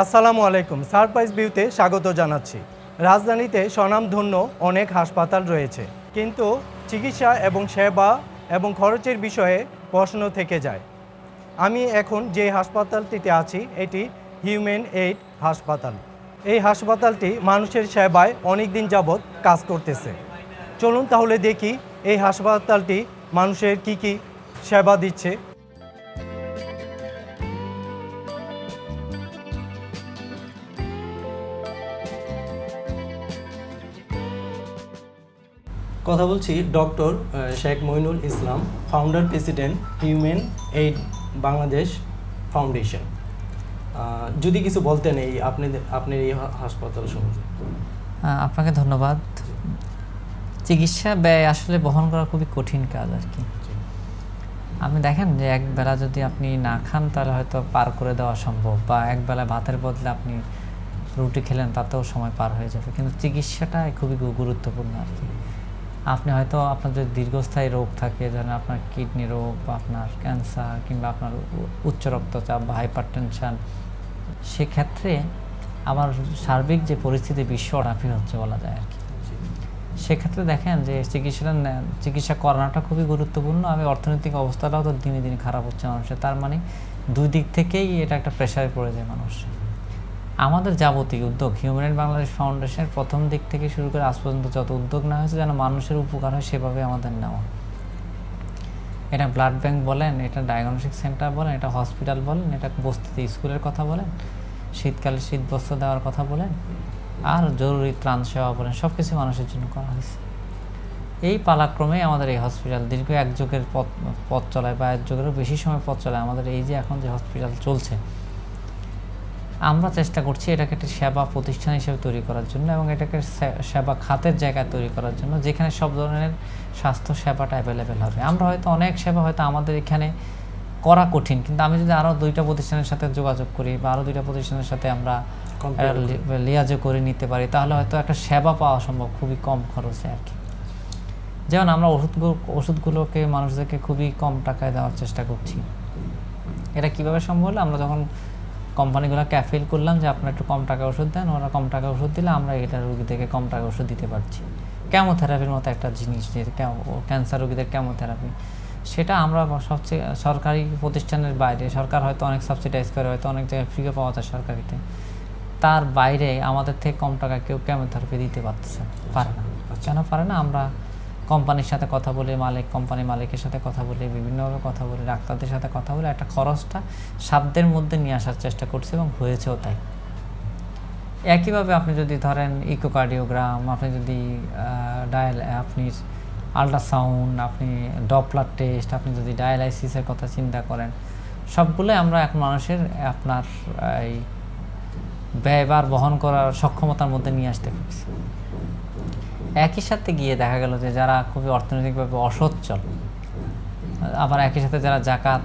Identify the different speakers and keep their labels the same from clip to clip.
Speaker 1: আসসালামু আলাইকুম। সারপ্রাইজ ভিউতে স্বাগত জানাচ্ছি। রাজধানীতে স্বনামধন্য অনেক হাসপাতাল রয়েছে, কিন্তু চিকিৎসা এবং সেবা এবং খরচের বিষয়ে প্রশ্ন থেকে যায়। আমি এখন যে হাসপাতালটিতে আছি এটি হিউম্যান এইড হাসপাতাল। এই হাসপাতালটি মানুষের সেবায় অনেক দিন যাবৎ কাজ করতেছে। চলুন তাহলে দেখি এই হাসপাতালটি মানুষের কি সেবা দিচ্ছে। কথা বলছি doctor Sheikh Moinul Islam, founder president human aid Bangladesh foundation. যদি কিছু বলতেন এই আপনার এই হাসপাতাল সম্বন্ধে।
Speaker 2: আপনাকে ধন্যবাদ। চিকিৎসা ব্যয় আসলে বহন করা খুবই কঠিন কাজ আর কি। আপনি দেখেন যে এক বেলা যদি আপনি না খান তাহলে হয়তো পার করে দেওয়া সম্ভব, বা এক বেলা ভাতের বদলে আপনি রুটি খেলেন তাতেও সময় পার হয়ে যাবে, কিন্তু চিকিৎসাটা খুবই গুরুত্বপূর্ণ আর কি। আপনি হয়তো আপনার যদি দীর্ঘস্থায়ী রোগ থাকে, যেমন আপনার কিডনি রোগ বা আপনার ক্যান্সার কিংবা আপনার উচ্চ রক্তচাপ বা হাইপার টেনশন, সেক্ষেত্রে আমার সার্বিক যে পরিস্থিতি বিশ্বব্যাপী হচ্ছে বলা যায় আর কি। সেক্ষেত্রে দেখেন যে চিকিৎসা করানোটা খুবই গুরুত্বপূর্ণ। আমি অর্থনৈতিক অবস্থাটাও তো দিনে দিনে খারাপ হচ্ছে মানুষের, তার মানে দুই দিক থেকেই এটা একটা প্রেশারে পড়ে যায় মানুষ। আমাদের যাবতীয় উদ্যোগ হিউম্যান এইড বাংলাদেশ ফাউন্ডেশনের প্রথম দিক থেকে শুরু করে আজ পর্যন্ত যত উদ্যোগ নেওয়া হয়েছে যেন মানুষের উপকার হয় সেভাবে আমাদের নেওয়া। এটা ব্লাড ব্যাংক বলেন, এটা ডায়াগনস্টিক সেন্টার বলেন, এটা হসপিটাল বলেন, এটা বস্তিতে স্কুলের কথা বলেন, শীতকালে শীত বস্ত্র দেওয়ার কথা বলেন, আর জরুরি ত্রাণ সেবা বলেন, সব কিছু মানুষের জন্য করা হয়েছে। এই পালাক্রমে আমাদের এই হসপিটাল দীর্ঘ এক যুগের পথ চলায়, বা এক যুগেরও বেশি সময় পথ চলায়। আমাদের এই যে এখন যে হসপিটাল চলছে, আমরা চেষ্টা করছি এটাকে একটা সেবা প্রতিষ্ঠান হিসেবে তৈরি করার জন্য, এবং এটাকে সেবা খাতের জায়গায় তৈরি করার জন্য, যেখানে সব ধরনের স্বাস্থ্য সেবাটা অ্যাভেলেবেল হবে। আমরা হয়তো অনেক সেবা হয়তো আমাদের এখানে করা কঠিন, কিন্তু আমি যদি আরও 2টা প্রতিষ্ঠানের সাথে যোগাযোগ করি বা আরও 2টা প্রতিষ্ঠানের সাথে আমরা লিয়াজো করে নিতে পারি, তাহলে হয়তো একটা সেবা পাওয়া সম্ভব খুবই কম খরচে আর কি। যেমন আমরা ওষুধগুলোকে মানুষদেরকে খুবই কম টাকায় দেওয়ার চেষ্টা করছি। এটা কিভাবে সম্ভব হলো? আমরা যখন কোম্পানিগুলোকে অ্যাপিল করলাম যে আপনারা একটু কম টাকা ওষুধ দেন, ওরা কম টাকা ওষুধ দিলে আমরা এটা রোগীদেরকে কম টাকা ওষুধ দিতে পারছি। কেমোথেরাপির মতো একটা জিনিস, যে ক্যান্সার রোগীদের কেমোথেরাপি, সেটা আমরা সবচেয়ে সরকারি প্রতিষ্ঠানের বাইরে, সরকার হয়তো অনেক সাবসিডাইজ করে, হয়তো অনেক জায়গায় ফ্রিও পাওয়া যায় সরকারিতে, তার বাইরে আমাদের থেকে কম টাকায় কেউ কেমোথেরাপি দিতে পারে না। কেন পারে না? আমরা কোম্পানির সাথে কথা বলে, কোম্পানির মালিকের সাথে কথা বলে, বিভিন্নভাবে কথা বলে, ডাক্তারদের সাথে কথা বলে একটা খরচটা সাধ্যের মধ্যে নিয়ে আসার চেষ্টা করছে, এবং হয়েছেও তাই। একইভাবে আপনি যদি ধরেন ইকোকার্ডিওগ্রাম, আপনি যদি আপনি আল্ট্রাসাউন্ড, আপনি ডপলার টেস্ট, আপনি যদি ডায়ালাইসিসের কথা চিন্তা করেন, সবগুলোই আমরা এখন মানুষের আপনার এই ব্যয়ভার বহন করার সক্ষমতার মধ্যে নিয়ে আসতে পারছি। একই সাথে গিয়ে দেখা গেল যে যারা খুবই অর্থনৈতিকভাবে অসচ্ছল, আবার একই সাথে যারা জাকাত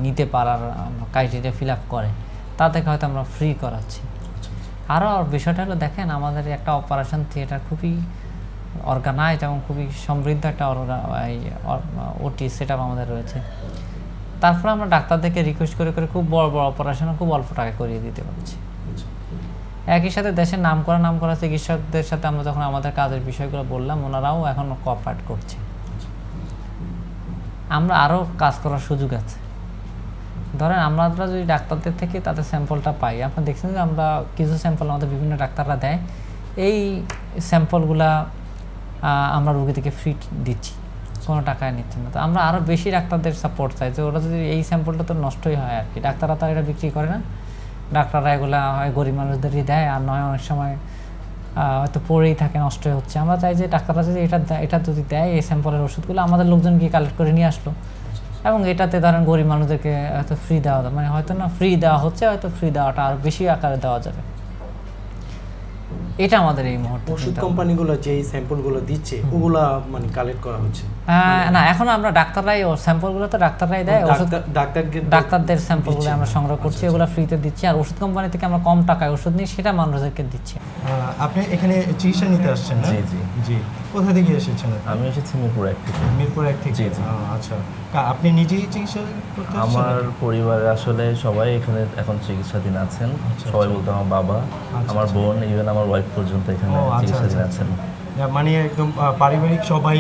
Speaker 2: নিতে পারার ক্রাইটেরিয়া ফিল আপ করে, তাদেরকে হয়তো আমরা ফ্রি করাচ্ছি। আরও বিষয়টা হলো, দেখেন আমাদের একটা অপারেশন থিয়েটার খুবই অর্গানাইজ এবং খুবই সমৃদ্ধ একটা ওটি সেট আপ আমাদের রয়েছে। তারপরে আমরা ডাক্তারদেরকে রিকোয়েস্ট করে করে খুব বড় বড় অপারেশন খুব অল্প টাকা করিয়ে দিতে পারছি। একই সাথে দেশের নাম করা চিকিৎসকদের সাথে আমরা যখন আমাদের কাজের বিষয়গুলো বললাম, ওনারাও এখন কোঅপারেট করছে। আমরা আরও কাজ করার সুযোগ আছে। ধরেন আমরা যদি ডাক্তারদের থেকে তাদের স্যাম্পলটা পাই, আপনারা দেখছেন যে আমরা কিছু স্যাম্পল আমাদের বিভিন্ন ডাক্তাররা দেয়, এই স্যাম্পলগুলা আমরা রোগীদেরকে ফ্রি দিচ্ছি, কোনো টাকায় নিচ্ছি না। তো আমরা আরও বেশি ডাক্তারদের সাপোর্ট চাই, যে ওরা যদি এই স্যাম্পলটা তো নষ্টই হয় আর কি, ডাক্তাররা তো এটা বিক্রি করে না, ডাক্তাররা এগুলা হয় গরিব মানুষদেরই দেয়, আর নয় অনেক সময় হয়তো পড়েই থাকে, নষ্ট হচ্ছে। আমরা চাই যে ডাক্তাররা যদি এটা যদি দেয়, এই স্যাম্পলের ওষুধগুলো আমাদের লোকজন গিয়ে কালেক্ট করে নিয়ে আসলো, এবং এটাতে ধরেন গরিব মানুষদেরকে হয়তো ফ্রি দেওয়া, মানে হয়তো না ফ্রি দেওয়া হচ্ছে, হয়তো ফ্রি দেওয়াটা আরও বেশি আকারে দেওয়া যাবে। এটা আমাদের এই মুহূর্তে
Speaker 1: ওষুধ কোম্পানিগুলো যে স্যাম্পলগুলো দিচ্ছে ওগুলা মানে কালেক্ট করা হচ্ছে।
Speaker 2: না, এখন আমরা ডাক্তাররাই স্যাম্পলগুলো তো ডাক্তাররাই দেয়, ওষুধ ডাক্তারদের স্যাম্পলগুলো আমরা সংগ্রহ করছি, ওগুলো ফ্রিতে দিচ্ছি। আর ওষুধ কোম্পানি থেকে আমরা কম টাকায় ওষুধ নিই, সেটা মানুষদেরকে দিচ্ছি।
Speaker 1: আপনি এখানে চিকিৎসা নিতে আসছেন না?
Speaker 3: জি জি
Speaker 1: জি। কোথা থেকে এসেছেন?
Speaker 3: আমি এসেছি মিরপুর 1 থেকে।
Speaker 1: মিরপুর 1 থেকে।
Speaker 3: জি, জি।
Speaker 1: আচ্ছা, আপনি নিজেই চিকিৎসা করতে আসছেন?
Speaker 3: আমার পরিবারে আসলে সবাই এখানে এখন চিকিৎসাধীন আছেন।
Speaker 1: আচ্ছা,
Speaker 3: সবাই বলতে আমার বাবা, আমার বোন, ইভেন আমার ওয়াইফ পর্যন্ত এখানে
Speaker 1: ও, আচ্ছা,
Speaker 3: চিকিৎসাধীন
Speaker 1: আচ্ছা।
Speaker 3: আছেন।
Speaker 1: মানে একদম পারিবারিক সবাই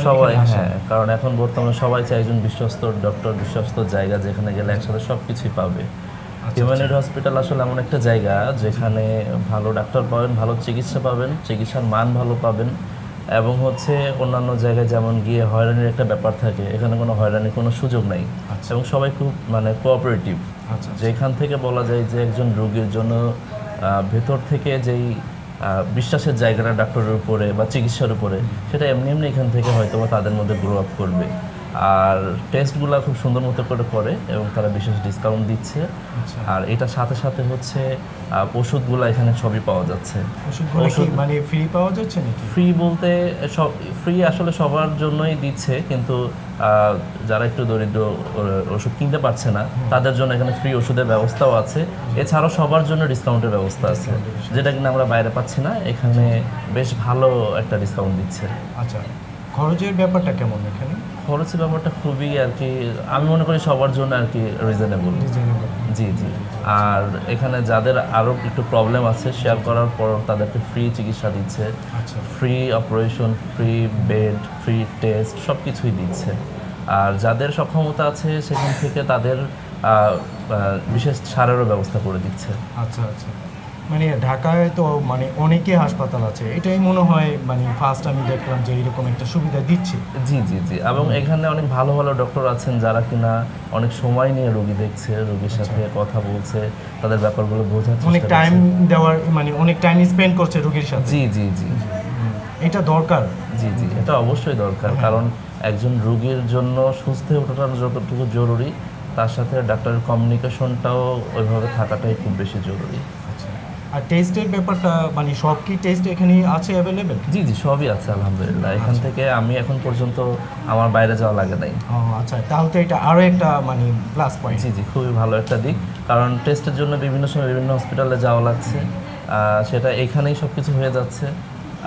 Speaker 3: সবাই,
Speaker 1: এখানে আসেন?
Speaker 3: হ্যাঁ, কারণ এখন বর্তমানে সবাই চায় একজন বিশ্বস্ত ডক্টর, বিশ্বস্ত জায়গা যেখানে গেলে একসাথে সব কিছুই পাবে। হিউম্যানিটি হসপিটাল আসলে এমন একটা জায়গা যেখানে ভালো ডাক্তার পাবেন, ভালো চিকিৎসা পাবেন, চিকিৎসার মান ভালো পাবেন, এবং হচ্ছে অন্যান্য জায়গায় যেমন গিয়ে হয়রানির একটা ব্যাপার থাকে, এখানে কোনো হয়রানির কোনো সুযোগ নাই। এবং সবাই খুব মানে কোঅপারেটিভ। যেখান থেকে বলা যায় যে একজন রোগীর জন্য ভেতর থেকে যেই বিশ্বাসের জায়গাটা ডাক্তারের উপরে বা চিকিৎসার উপরে, সেটা এমনি এমনি এখান থেকে হয়তো বা তাদের মধ্যে গ্রো আপ করবে। আর টেস্টগুলো খুব সুন্দর মতো করে এবং তারা বিশেষ ডিসকাউন্ট দিচ্ছে। আর এটার সাথে সাথে হচ্ছে ওষুধগুলো এখানে সবই পাওয়া যাচ্ছে।
Speaker 1: ওষুধগুলো কি মানে ফ্রি পাওয়া যাচ্ছে নাকি?
Speaker 3: ফ্রি বলতে সব ফ্রি আসলে সবার জন্যই দিচ্ছে, কিন্তু যারা একটু দরিদ্র ওষুধ কিনতে পারছে না তাদের জন্য এখানে ফ্রি ওষুধের ব্যবস্থাও আছে। এছাড়াও সবার জন্য ডিসকাউন্টের ব্যবস্থা আছে, যেটা কিনা আমরা বাইরে পাচ্ছি না, এখানে বেশ ভালো একটা ডিসকাউন্ট দিচ্ছে।
Speaker 1: আচ্ছা, খরচের ব্যাপারটা কেমন এখানে?
Speaker 3: খরচের ব্যাপারটা খুবই আর কি, আমি মনে করি সবার জন্য আর কি রিজনেবল। জি জি। আর এখানে যাদের আরও একটু প্রবলেম আছে, শেয়ার করার পর তাদেরকে ফ্রি চিকিৎসা দিচ্ছে, free operation, free bed, free test, সব কিছুই দিচ্ছে। আর যাদের সক্ষমতা আছে সেখান থেকে তাদের বিশেষ ছাড়েরও ব্যবস্থা করে দিচ্ছে।
Speaker 1: আচ্ছা আচ্ছা। মানে ঢাকায় তো মানে অনেকে হাসপাতাল আছে, এটাই মনে হয় মানে ফার্স্ট আমি দেখলাম যে এরকম একটা সুবিধা দিচ্ছে।
Speaker 3: জি জি জি। এবং এখানে অনেক ভালো ভালো ডক্টর আছেন যারা কিনা অনেক সময় নিয়ে রোগী দেখছে, রোগীর সাথে কথা বলছে, তাদের ব্যাপারগুলো বোঝার
Speaker 1: অনেক
Speaker 3: চেষ্টা
Speaker 1: টাইম
Speaker 3: করছে।
Speaker 1: দেওয়ার মানে অনেক টাইম স্পেন্ড করছে রোগীর সাথে।
Speaker 3: জি জি জি
Speaker 1: এটা দরকার।
Speaker 3: জি জি, এটা অবশ্যই দরকার, কারণ একজন রোগীর জন্য সুস্থ হয়ে ওঠাটা যতটুকু জরুরি, তার সাথে ডাক্তারের কমিউনিকেশনটাও ওইভাবে থাকাটাই খুব বেশি জরুরি।
Speaker 1: আর টেস্টের ব্যাপারটা মানে সব কি টেস্ট এখানে আছে অ্যাভেলেবেল?
Speaker 3: জি জি, সবই আছে আলহামদুলিল্লাহ। এখান থেকে আমি এখন পর্যন্ত আমার বাইরে যাওয়া লাগে নাই।
Speaker 1: ও আচ্ছা, তাহলে তো এটা আরও একটা মানে প্লাস পয়েন্ট।
Speaker 3: জি জি, খুবই ভালো একটা দিক, কারণ টেস্টের জন্য বিভিন্ন সময় বিভিন্ন হসপিটালে যাওয়া লাগছে, সেটা এখানেই সব কিছু হয়ে যাচ্ছে।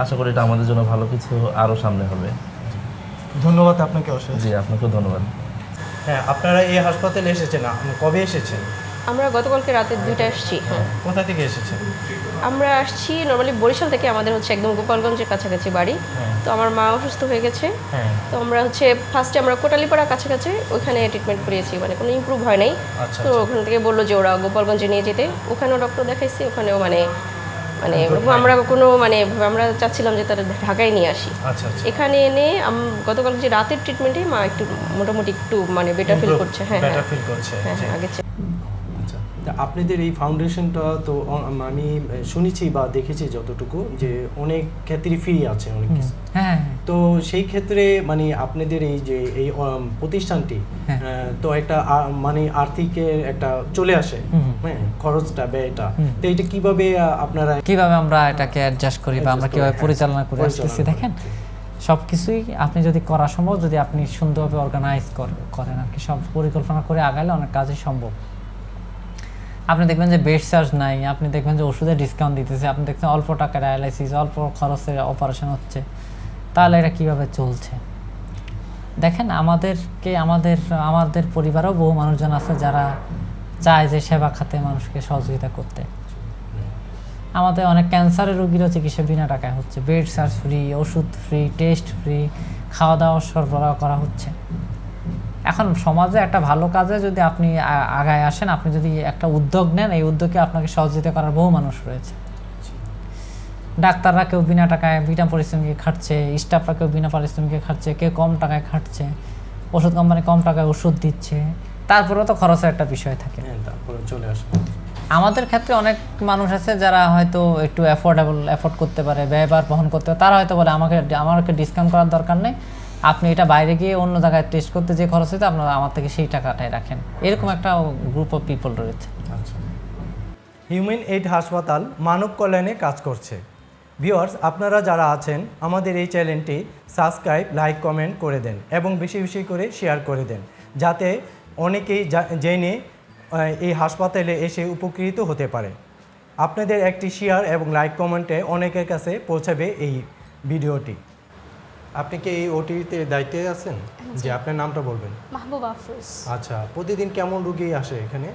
Speaker 3: আশা করি এটা আমাদের জন্য ভালো কিছু আরও সামনে হবে।
Speaker 1: ধন্যবাদ আপনাকে অশেষ।
Speaker 3: জি, আপনাকেও ধন্যবাদ।
Speaker 1: হ্যাঁ, আপনারা এই হাসপাতালে এসেছেন, কবে এসেছেন?
Speaker 4: আমরা গতকালকে রাতে 2টায় আসছি। হ্যাঁ,
Speaker 1: কোথা থেকে এসেছেন?
Speaker 4: আমরা আসছি নর্মালি বরিশাল থেকে, আমাদের হচ্ছে একদম গোপালগঞ্জের কাছাকাছি বাড়ি। তো আমার মা অসুস্থ হয়ে গেছে, তো আমরা হচ্ছে ফার্স্টে আমরা কোটালীপাড়া কাছাকাছি ওইখানে ট্রিটমেন্ট করিয়েছি, মানে কোনো ইমপ্রুভ হয় নাই। তো ওখান থেকে বললো যে ওরা গোপালগঞ্জে নিয়ে যেতে, ওখানেও ডক্টর দেখাইছি, ওখানেও মানে মানে আমরা কোনো মানে আমরা চাচ্ছিলাম যে তারা ঢাকায় নিয়ে আসি। এখানে এনে গতকাল যে রাতের ট্রিটমেন্টে মা একটু মোটামুটি একটু মানে বেটার ফিল করছে। হ্যাঁ
Speaker 1: বেটার ফিল করছে।
Speaker 4: হ্যাঁ হ্যাঁ, আগে
Speaker 5: আচ্ছা, তা আপনাদের এই ফাউন্ডেশনটা তো আমি শুনেছি বা দেখেছি যতটুকু যে অনেক ক্ষেত্রে ফ্রি আছে অনেক কিছু।
Speaker 2: হ্যাঁ,
Speaker 5: তো সেই ক্ষেত্রে মানে আপনাদের এই যে এই প্রতিষ্ঠানটি তো একটা মানে আর্থিকের একটা চলে আসে, হ্যাঁ, খরচটা ব্যয়টা, তো এটা কিভাবে আপনারা
Speaker 2: কিভাবে আমরা এটাকে অ্যাডজাস্ট করি বা আমরা কিভাবে পরিচালনা করে আসতেছি? দেখেন, সব কিছুই আপনি যদি করা সম্ভব, যদি আপনি সুন্দরভাবে অর্গানাইজ করেন আর কি, সব পরিকল্পনা করে আগালে অনেক কাজই সম্ভব। আপনি দেখবেন যে বেড চার্জ নাই, আপনি দেখবেন যে ওষুধে ডিসকাউন্ট দিতেছে, আপনি দেখছেন অল্প টাকা ডায়ালাইসিস, অল্প খরচে অপারেশন হচ্ছে, তাহলে এটা কিভাবে চলছে? দেখেন, আমাদের পরিবারেও বহু মানুষজন আছে যারা চায় যে সেবা খাতে মানুষকে সহযোগিতা করতে। আমাদের অনেক ক্যান্সারের রোগীরও চিকিৎসা বিনা টাকায় হচ্ছে, বেড চার্জ ফ্রি, ওষুধ ফ্রি, টেস্ট ফ্রি, খাওয়া দাওয়া সরবরাহ করা হচ্ছে। এখন সমাজে একটা ভালো কাজে যদি আপনি আগায় আসেন, আপনি যদি একটা উদ্যোগ নেন, এই উদ্যোগে আপনাকে সহযোগিতা করার বহু মানুষ রয়েছে। ডাক্তাররা কেউ বিনা টাকায় বিনা পারিশ্রমিকে খাটছে, স্টাফরা কেউ বিনা পারিশ্রমিকে খাটছে, কেউ কম টাকায় খাটছে, ওষুধ কোম্পানি কম টাকায় ওষুধ দিচ্ছে, তারপরেও তো খরচের একটা বিষয় থাকে।
Speaker 5: তারপরে চলে আসে।
Speaker 2: আমাদের ক্ষেত্রে অনেক মানুষ আছে যারা হয়তো একটু অ্যাফোর্ড করতে পারে, ব্যয়ভার বহন করতে পারে, তারা হয়তো বলে আমাকে ডিসকাউন্ট করার দরকার নেই, আপনি এটা বাইরে গিয়ে অন্য জায়গায় টেস্ট করতে যে খরচ হইতো আপনারা আমার থেকে সেই টাকাটাই রাখেন। এরকম একটা গ্রুপ অফ পিপল রয়েছে।
Speaker 1: হিউম্যান এইড হাসপাতাল মানব কল্যাণে কাজ করছে। ভিউয়ার্স, আপনারা যারা আছেন আমাদের এই চ্যানেলটি সাবস্ক্রাইব, লাইক, কমেন্ট করে দেন এবং বেশি বেশি করে শেয়ার করে দেন, যাতে অনেকেই জেনে এই হাসপাতালে এসে উপকৃত হতে পারে। আপনাদের একটি শেয়ার এবং লাইক কমেন্টে অনেকের কাছে পৌঁছাবে এই ভিডিওটি। আপনি কি এই ওটিতে দায়িত্বে আছেন? যে আপনার নামটা বলবেন।
Speaker 6: মাহবুব আফরোজ।
Speaker 1: আচ্ছা, প্রতিদিন কেমন রোগী আসে এখানে?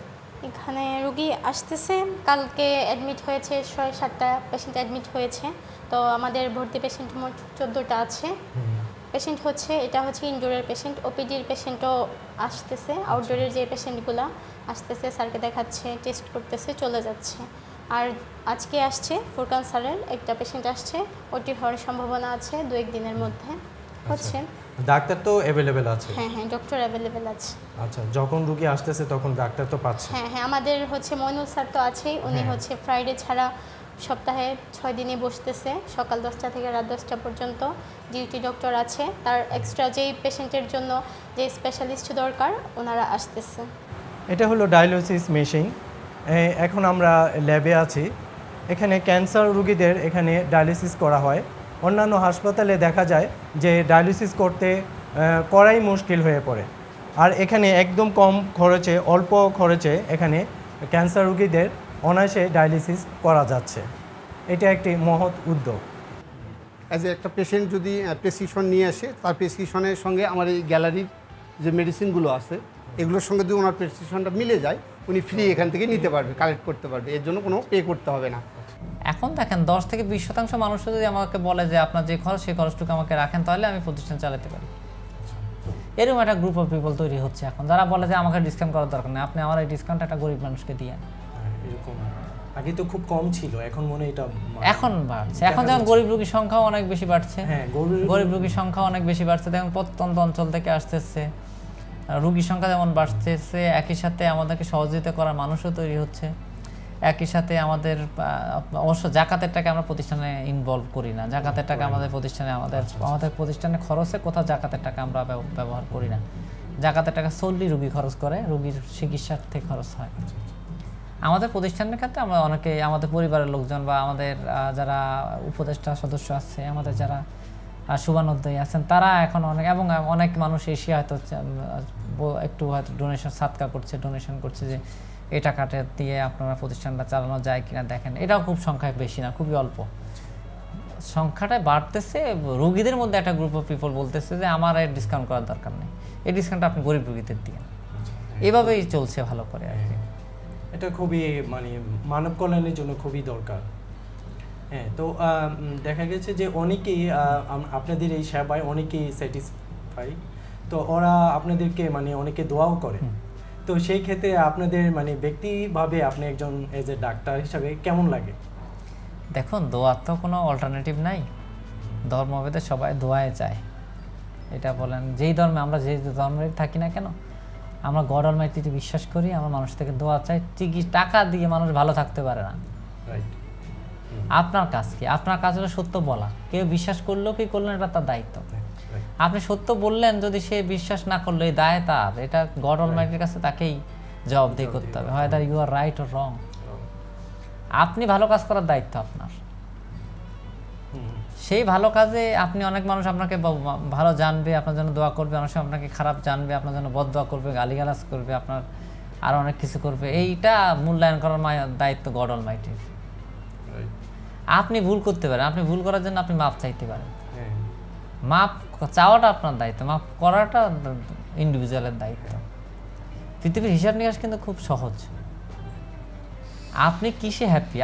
Speaker 6: এখানে রুগী আসতেছে, কালকে অ্যাডমিট হয়েছে 6-7টা পেশেন্ট অ্যাডমিট হয়েছে। তো আমাদের ভর্তি পেশেন্ট মোট 14টা আছে। পেশেন্ট হচ্ছে এটা হচ্ছে ইনডোরের পেশেন্ট, ওপিডির পেশেন্টও আসতেছে, আউটডোরের যে পেশেন্টগুলো আসতেছে স্যারকে দেখাচ্ছে, টেস্ট করতেছে, চলে যাচ্ছে। আর আজকে আসছে ফুরকান স্যারের একটা পেশেন্ট আসছে, ওটি হওয়ার সম্ভাবনা আছে 2-1 দিনের মধ্যে হচ্ছে।
Speaker 1: ডাক্তার তো অ্যাভেলেবেল আছে?
Speaker 6: হ্যাঁ হ্যাঁ, ডক্টর অ্যাভেলেবেল আছে।
Speaker 1: আচ্ছা, যখন রোগী আসতেছে তখন ডাক্তার তো পাচ্ছে?
Speaker 6: হ্যাঁ হ্যাঁ, আমাদের হচ্ছে মইনুল স্যার তো আছেই, উনি হচ্ছে ফ্রাইডে ছাড়া সপ্তাহে 6 দিনে বসতেছে, সকাল 10টা থেকে রাত 10টা পর্যন্ত ডিউটি ডক্টর আছে। তার এক্সট্রা যেই পেশেন্টের জন্য যে স্পেশালিস্ট দরকার ওনারা আসতেছে।
Speaker 1: এটা হলো ডায়ালিসিস মেশিন। এখন আমরা ল্যাবে আছি। এখানে ক্যান্সার রোগীদের এখানে ডায়ালিসিস করা হয়। অন্যান্য হাসপাতালে দেখা যায় যে ডায়ালিসিস করাই মুশকিল হয়ে পড়ে, আর এখানে একদম কম খরচে, অল্প খরচে এখানে ক্যান্সার রোগীদের অনায়াসে ডায়ালিসিস করা যাচ্ছে। এটা একটি মহৎ উদ্যোগ।
Speaker 7: অ্যাজ একটা পেশেন্ট যদি প্রেসক্রিপশন নিয়ে আসে, তার প্রেসক্রিপশনের সঙ্গে আমার এই গ্যালারির যে মেডিসিনগুলো আছে এগুলোর সঙ্গে যদি ওনার প্রেসক্রিপশনটা মিলে যায়, উনি ফ্রি এখান থেকে নিতে পারবে, কালেক্ট করতে পারবে, এর জন্য কোনো পে করতে হবে না।
Speaker 2: এখন দেখেন 10 থেকে 20% মানুষ যদি আমাকে বলে যে আপনার যে খরচ সেই খরচটুকু আমাকে রাখেন, তাহলে আমি প্রতিষ্ঠান চালাতে পারি। এরকম একটা গ্রুপ অফ পিপল তৈরি হচ্ছে এখন, যারা বলে যে আমাকে ডিসকাউন্ট করার দরকার নেই, আপনি আমার এই ডিসকাউন্ট একটা গরিব মানুষকে দিয়ে।
Speaker 5: এরকম আগে তো খুব কম ছিল, এখন মনে হয় এটা
Speaker 2: এখন বাড়ছে। এখন যেমন গরিব রোগীর সংখ্যাও অনেক বেশি বাড়ছে।
Speaker 5: হ্যাঁ,
Speaker 2: গরিব রোগীর সংখ্যা অনেক বেশি বাড়ছে। দেখুন প্রত্যন্ত অঞ্চল থেকে আসতেছে রোগীর সংখ্যা যেমন বাড়তেছে, একই সাথে আমাদেরকে সহযোগিতা করার মানুষও তৈরি হচ্ছে। একই সাথে আমাদের অবশ্য জাকাতের টাকা আমরা প্রতিষ্ঠানে ইনভলভ করি না। জাকাতের টাকা আমাদের প্রতিষ্ঠানে আমাদের প্রতিষ্ঠানে খরচে কোথাও জাকাতের টাকা আমরা ব্যবহার করি না। জাকাতের টাকা solely রোগী খরচ করে, রোগীর চিকিৎসার্থে খরচ হয়। আমাদের প্রতিষ্ঠানের ক্ষেত্রে আমরা অনেকে, আমাদের পরিবারের লোকজন বা আমাদের যারা উপদেষ্টা সদস্য আছে, আমাদের যারা শুভানুদ্দয়ী আছেন, তারা এখন অনেক, এবং অনেক মানুষ এসে হয়তো একটু হয়তো ডোনেশন করছে যে এই টাকাটা দিয়ে আপনারা প্রতিষ্ঠানটা চালানো যায় কিনা দেখেন। এটাও খুব সংখ্যায় বেশি না, খুবই অল্প। সংখ্যাটা বাড়তেছে। রোগীদের মধ্যে একটা গ্রুপ অফ পিপল বলতেছে যে আমার এর ডিসকাউন্ট করার দরকার নেই, এই ডিসকাউন্টটা আপনি গরিব রোগীদের দিন। এভাবেই চলছে ভালো করে আর কি।
Speaker 5: এটা খুবই মানব কল্যাণের জন্য খুবই দরকার। হ্যাঁ, তো দেখা গেছে যে অনেকেই আপনাদের এই সেবায় অনেকেই স্যাটিসফাই, তো ওরা আপনাদেরকে অনেকে দোয়াও করে। তো সেই ক্ষেত্রে আপনাদের ব্যক্তিভাবে আপনি একজন এজ এ ডাক্তার হিসাবে কেমন লাগে?
Speaker 2: দেখুন, দোয়ার তো কোনো অল্টারনেটিভ নাই। ধর্মভেদে সবাই দোয়ায় চায়। এটা বলেন যেই ধর্মে, আমরা যে ধর্মের থাকি না কেন, আমরা গড অলমাইটিতে বিশ্বাস করি, আমরা মানুষ থেকে দোয়া চাই। ঠিকই, টাকা দিয়ে মানুষ ভালো থাকতে পারে না।
Speaker 5: রাইট।
Speaker 2: আপনার কাজ কি? আপনার কাজ হলো সত্য বলা। কেউ বিশ্বাস করলো কি করলেন, এটা তার দায়িত্ব। আপনি সত্য বললেন, যদি সে বিশ্বাস না করলো, এই দায় তার। এটা গড অলমাইটির কাছে তাকেই জবাবদিহি করতে হবে, হয় that you are right or wrong. আপনি ভালো কাজ করার দায়িত্ব আপনার। সেই ভালো কাজে আপনি, অনেক মানুষ আপনাকে ভালো জানবে, আপনার জন্য দোয়া করবে, অনেক সময় আপনাকে খারাপ জানবে, আপনার জন্য বদদোয়া করবে, গালিগালাজ করবে, আপনার আরো অনেক কিছু করবে। এইটা মূল্যায়ন করার দায়িত্ব গড অলমাইটির। আপনি ভুল করতে পারেন, আপনি ভুল করার জন্য আপনি মাপ চাইতে পারেন। মাপ চাওয়াটা আপনার দায়িত্ব, মাপ করাটা ইন্ডিভিজুয়ালের দায়িত্ব। পৃথিবীর হিসাব নিকাশ কিন্তু খুব সহজ। আপনি কিসে হ্যাপি?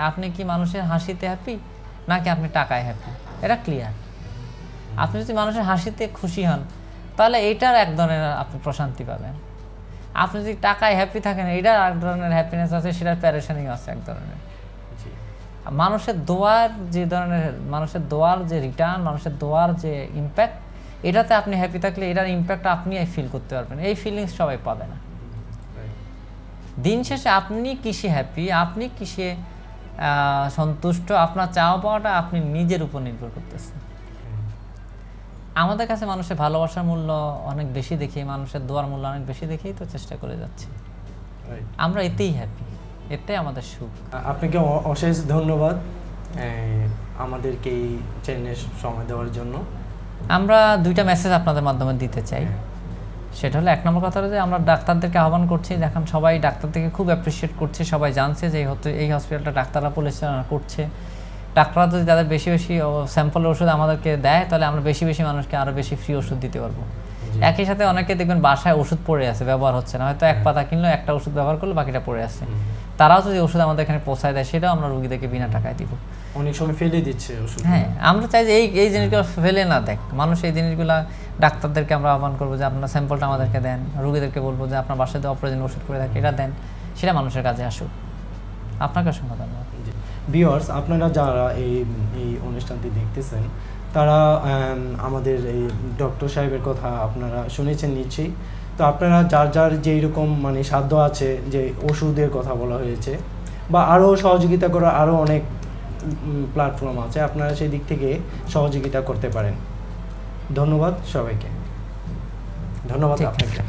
Speaker 2: আপনি কি মানুষের হাসিতে হ্যাপি, নাকি আপনি টাকায় হ্যাপি? এটা ক্লিয়ার। আপনি যদি মানুষের হাসিতে খুশি হন, তাহলে এইটার এক ধরনের আপনি প্রশান্তি পাবেন। আপনি যদি টাকায় হ্যাপি থাকেন, এইটার এক ধরনের হ্যাপিনেস আছে, সেটার প্যারেশানিও আছে এক ধরনের। মানুষের দোয়ার যে রিটার্ন, মানুষের দোয়ার যে ইম্প্যাক্ট, এটাতে আপনি হ্যাপি থাকলে এটার ইম্প্যাক্ট আপনি ফিল করতে পারবেন। এই ফিলিংস সবাই পাবে না। দিন শেষে আপনি কিসে হ্যাপি, আপনি কিসে সন্তুষ্ট, আপনার চাওয়া পাওয়াটা আপনি নিজের উপর নির্ভর করতেছে। আমাদের কাছে মানুষের ভালোবাসার মূল্য অনেক বেশি দেখি, মানুষের দোয়ার মূল্য অনেক বেশি দেখেই তো চেষ্টা করে যাচ্ছি। আমরা এতেই হ্যাপি, এটাই আমাদের সুখ।
Speaker 5: আপনাকে অশেষ ধন্যবাদ আমাদেরকে এই চ্যানেলে সময় দেওয়ার জন্য।
Speaker 2: আমরা দুইটা মেসেজ আপনাদের মাধ্যমে দিতে চাই। সেটা হলো, এক নম্বর কথা হলো যে আমরা ডাক্তারদেরকে আহ্বান করছি, দেখেন সবাই ডাক্তারদেরকে খুব অ্যাপ্রিসিয়েট করছে, সবাই জানছে যে এই হসপিটালটা ডাক্তাররা পরিচালনা করছে। ডাক্তাররা যদি তাদের বেশি বেশি স্যাম্পল ওষুধ আমাদেরকে দেয়, তাহলে আমরা বেশি বেশি মানুষকে আরও বেশি ফ্রি ওষুধ দিতে পারবো। একই সাথে অনেকে দেখবেন বাসায় ওষুধ পড়ে আছে, ব্যবহার হচ্ছে না, হয়তো এক পাতা কিনলো, একটা ওষুধ ব্যবহার করলো, বাকিটা পড়ে আছে। তারাও যদি ওষুধ আমাদের এখানে পৌঁছায় দেয়, সেটাও আমরা রুগীদেরকে বিনা টাকায় দিব।
Speaker 5: অনেক সময় ফেলে দিচ্ছে ওষুধ।
Speaker 2: হ্যাঁ, আমরা চাই যে এই জিনিসগুলো ফেলে না দেখ মানুষ। এই জিনিসগুলো ডাক্তারদেরকে আমরা আহ্বান করবো যে আপনার স্যাম্পলটা আমাদেরকে দেন, রুগীদেরকে বলবো যে আপনার বাসায় অপ্রয়োজনীয় ওষুধ করে থাকে এটা দেন, সেটা মানুষের কাছে আসুক। আপনাকে অসংখ্য ধন্যবাদ।
Speaker 5: ভিউয়ার্স, আপনারা যারা এই অনুষ্ঠানটি দেখতেছেন, তারা আমাদের এই ডক্টর সাহেবের কথা আপনারা শুনেছেন নিশ্চয়ই। তো আপনারা যার যার যেই রকম মানে সাধ্য আছে, যে ওষুধের কথা বলা হয়েছে বা আরও সহযোগিতা করার আরও অনেক প্ল্যাটফর্ম আছে, আপনারা সেই দিক থেকে সহযোগিতা করতে পারেন। ধন্যবাদ সবাইকে। ধন্যবাদ আপনাকে।